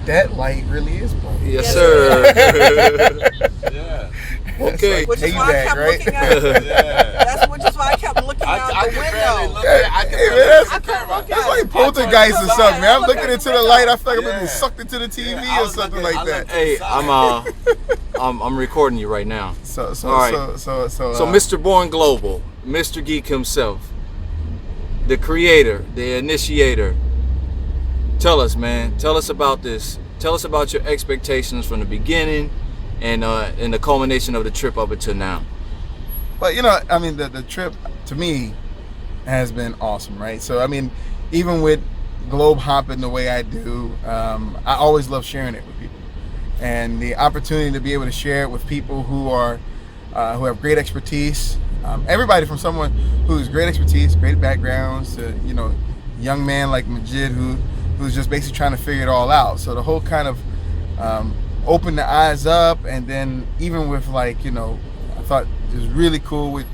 that light really is bright. Yes, sir. Yeah. Okay. Which is Payback, why I kept right? looking out. Yeah. That's which is why I kept looking out I the can barely window. look at I can Hey, barely man, look I at the can't camera. look That's at like it. poltergeist or something, man. I'm looking into the light. I feel like I'm Yeah. being sucked into the TV Yeah, I or was something looking- like I that. looked- Hey, I'm recording you right now. So, All right. so, Mr. Born Global, Mr. Geek himself, the creator, the initiator. Tell us, man. Tell us about this. Tell us about your expectations from the beginning and the culmination of the trip up until now. But you know, I mean, the trip to me has been awesome, right? So, I mean, even with globe hopping the way I do, I always love sharing it with people, and the opportunity to be able to share it with people who are who have great expertise. Everybody from someone who's great expertise, great backgrounds, to young man like Majid who's just basically trying to figure it all out. So the whole kind of open the eyes up, and then even with I thought it was really cool with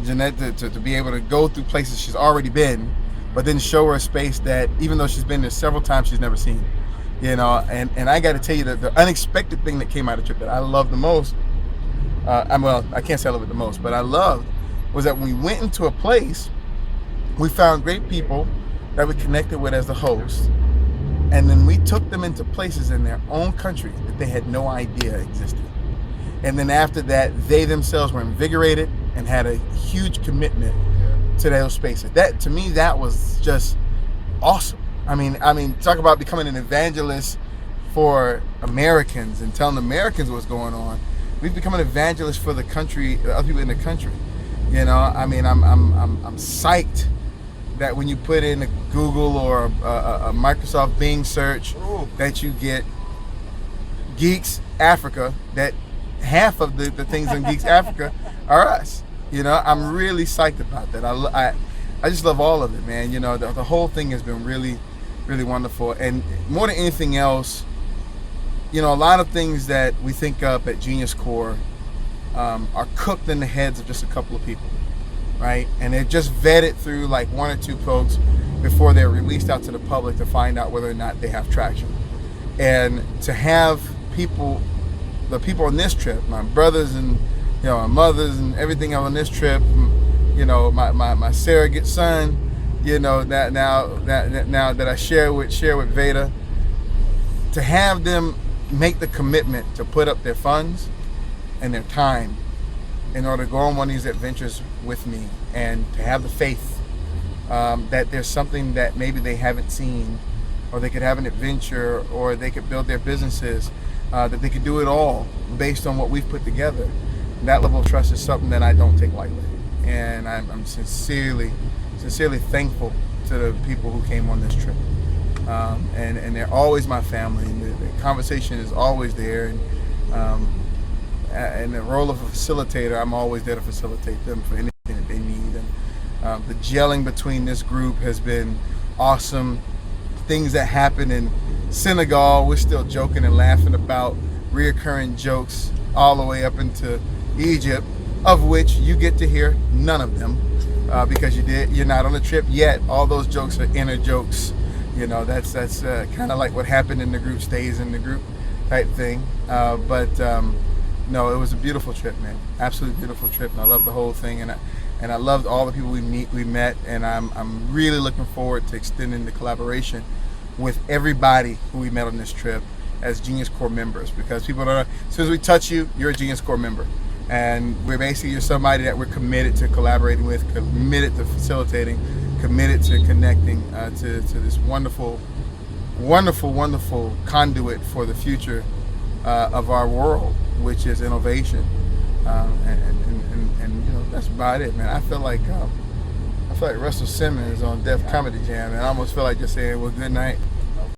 Jeanette to be able to go through places she's already been, but then show her a space that even though she's been there several times, she's never seen. And I got to tell you that the unexpected thing that came out of the trip that I loved the most, I can't say I love it the most, but I loved was that when we went into a place, we found great people that we connected with as the host, and then we took them into places in their own country that they had no idea existed. And then after that, they themselves were invigorated and had a huge commitment to those spaces. That, to me, that was just awesome. I mean, talk about becoming an evangelist for Americans and telling Americans what's going on. We've become an evangelist for the country, other people in the country. I mean, I'm psyched that when you put in a Google or a Microsoft Bing search, that you get Geeks Africa, that half of the things in Geeks Africa are us. I'm really psyched about that. I just love all of it, man. The whole thing has been really, really wonderful. And more than anything else, a lot of things that we think up at GeniusCorps are cooked in the heads of just a couple of people, right? And they're just vetted through like one or two folks before they're released out to the public to find out whether or not they have traction. And to have the people on this trip, my brothers and my mothers and everything on this trip, my surrogate son, that now that I share with Veda, to have them make the commitment to put up their funds and their time in order to go on one of these adventures with me, and to have the faith that there's something that maybe they haven't seen, or they could have an adventure, or they could build their businesses, that they could do it all based on what we've put together. That level of trust is something that I don't take lightly, and I'm sincerely thankful to the people who came on this trip, and they're always my family, and the conversation is always there, and the role of a facilitator, I'm always there to facilitate them for anything that they need. And the gelling between this group has been awesome. Things that happen in Senegal, we're still joking and laughing about, reoccurring jokes all the way up into Egypt, of which you get to hear none of them because you're not on the trip yet. All those jokes are inner jokes. That's kind of like what happened in the group stays in the group type thing. No, it was a beautiful trip, man. Absolutely beautiful trip, and I loved the whole thing, and I loved all the people we met, and I'm really looking forward to extending the collaboration with everybody who we met on this trip as GeniusCorps members, because people don't know, as soon as we touch you, you're a GeniusCorps member, and you're somebody that we're committed to collaborating with, committed to facilitating, committed to connecting to this wonderful conduit for the future of our world, which is innovation, and that's about it, man. I feel like Russell Simmons on Def Comedy Jam, and I almost feel like just saying, well, good night.